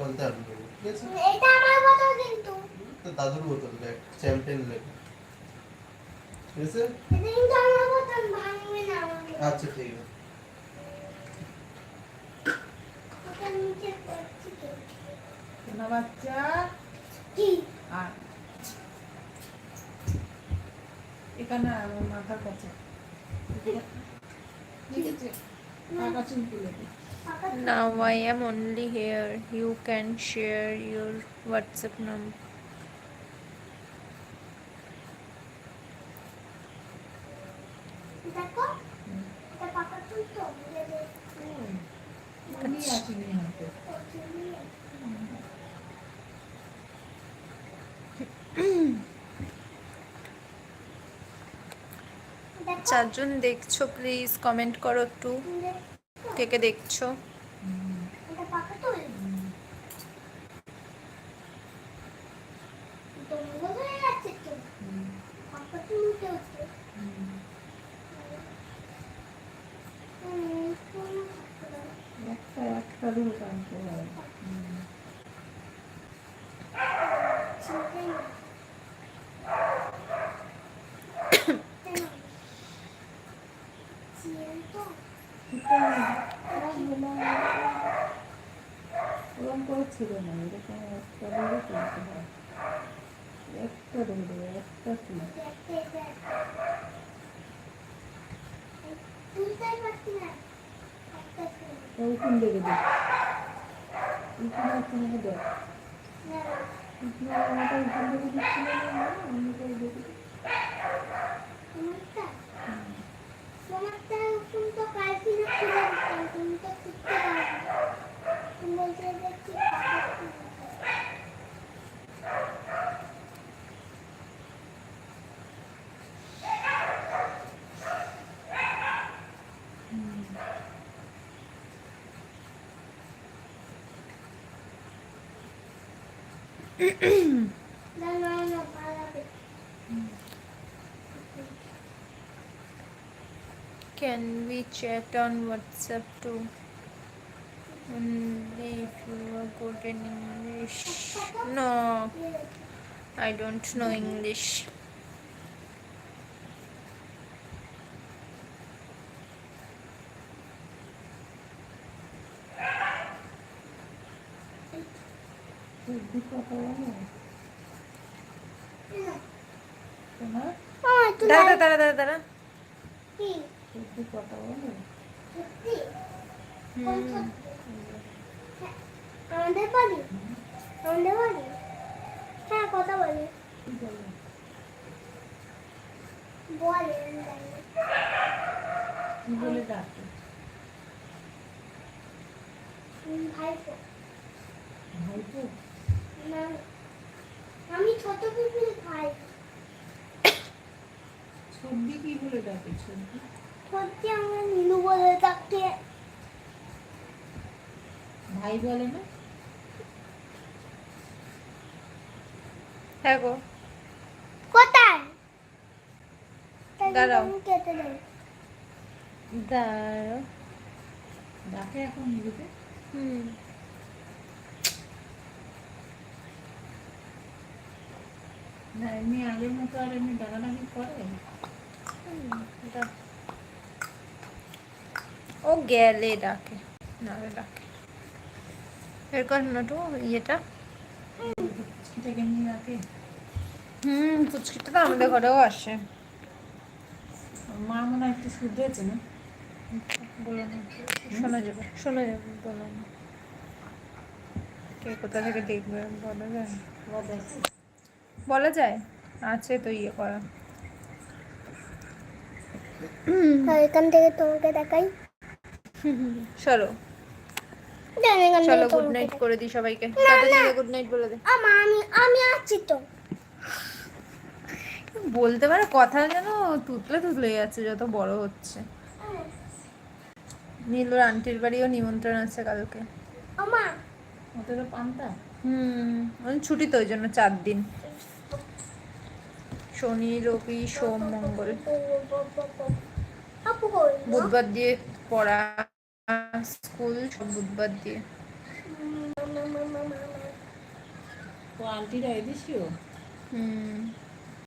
বলতে পারবি না, ঠিক আছে? এটা আমার বোতল কিন্তু। তো দাদুর বোতল দেখ, চ্যাম্পিয়ন লেখা, ঠিক আছে? এটা কিন্তু আমার বোতল, ভাঙবে না আমাকে। আচ্ছা ঠিক আছে। ওটা নিচে পড়ছে তো। সোনা বাচ্চা কি? আর এখানে আমার মাথার কাছে লিখেছে টাকা চুল তুলে দে। Now I am only here. You can share your WhatsApp number. দেখো, এটা পাকা চুল তো, বুঝে দে। চুলই আসেনি হাতে। ও চুলই আছে। দেখো, চারজন দেখছো, প্লিজ কমেন্ট করো একটু, দেখো, কে কে দেখছো। এটা পাকা চুল। তুমি বোঝা যাচ্ছে তো, পাকা চুল উঠে উঠে। একটা দূর টানতে হয়। চিন্তাই না। চিল তো। ওরকম করে ছিল না, এরকম একটা দূরে তুলতে হয়, একটা দূরে একটা তুল। দেখতে এটা তুলতেই পারছি না। একটা চুল। ওইখান থেকে দেখ, ওইখানে তোমাকে দেখ, না, ওইখানে আমাকে ওইখান থেকে দিচ্ছিল না, অন্য করে দেখি। তোমারটা? তোমারটা ওরকম তো কালকে না খুলে দিতাম, তুমি তো খুঁজতে পারবে না। তুমি বলছো যে কি পাকা চুল উঠে। না, না, না, পালাবে। Can we chat on WhatsApp too? Only if you are good in English. No, I don't know English. বুদ্ধি কথা বলো তোমার, আমার তো দাঁড়া দাঁড়া দাঁড়া দাঁড়া। কি? বুদ্ধি কথা বলো। সত্যি? কোন সত্যি? হ্যাঁ, আমাদের বাড়ি? আমাদের বাড়ি? হ্যাঁ, কথা বলে। কি বলো? বলে, আমি জানি না। কি বলে ডাকে? ভাইপো। ভাইপো? না, আমি ছোট পিপির ভাই। ছদ্দি কি বলে ডাকে? ছদ্দি সত্যি আমরা নীলু বলে ডাকে। ভাই বলে না? হ্যাঁ গো, কোথায়? দাঁড়াও। আমি কেটে দেব। দাঁড়াও। ডাকে এখন নিজেকে? হুম, না এমনি আগের মতো আর এমনি ডাকাডাকি করে? দাঁড়া। ও গেলে ডাকে, না রে ডাকে। এর কর নটু ইয়েটা। সেটা কেমনি ডাকে? পুচকিটা তো আমাদের ঘরেও আসে। মা মনে হয় একটু শুধরেছে না? বলো না, শোনা যাবে, শোনা যাবে, বলো না। কে কোথা থেকে দেখবে বলা যায়? বলা যায়, আছে তো ইয়ে করা। আর এখান থেকে তোমাকে দেখাই। চলো জানি এখান থেকে চলো, গুড তোমাকে নাইট দেখাই। করে দিই সবাইকে। না, তাদের না। গুড নাইট বলে দে। আমি আছি তো। বলতে পারে কথা যেন তুতলে তুতলে যাচ্ছে যত বড় হচ্ছে। নীলুর আন্টির বাড়িও নিমন্ত্রণ আছে কালকে। আমা, ওদেরও পান্তা? ছুটি তো ওই জন্য 4 দিন, শনি রবি সোম মঙ্গল। আপু কই? বুধবার দিয়ে পড়া, স্কুল সব বুধবার দিয়ে। ও আন্টিরা এদেশীয়? হুম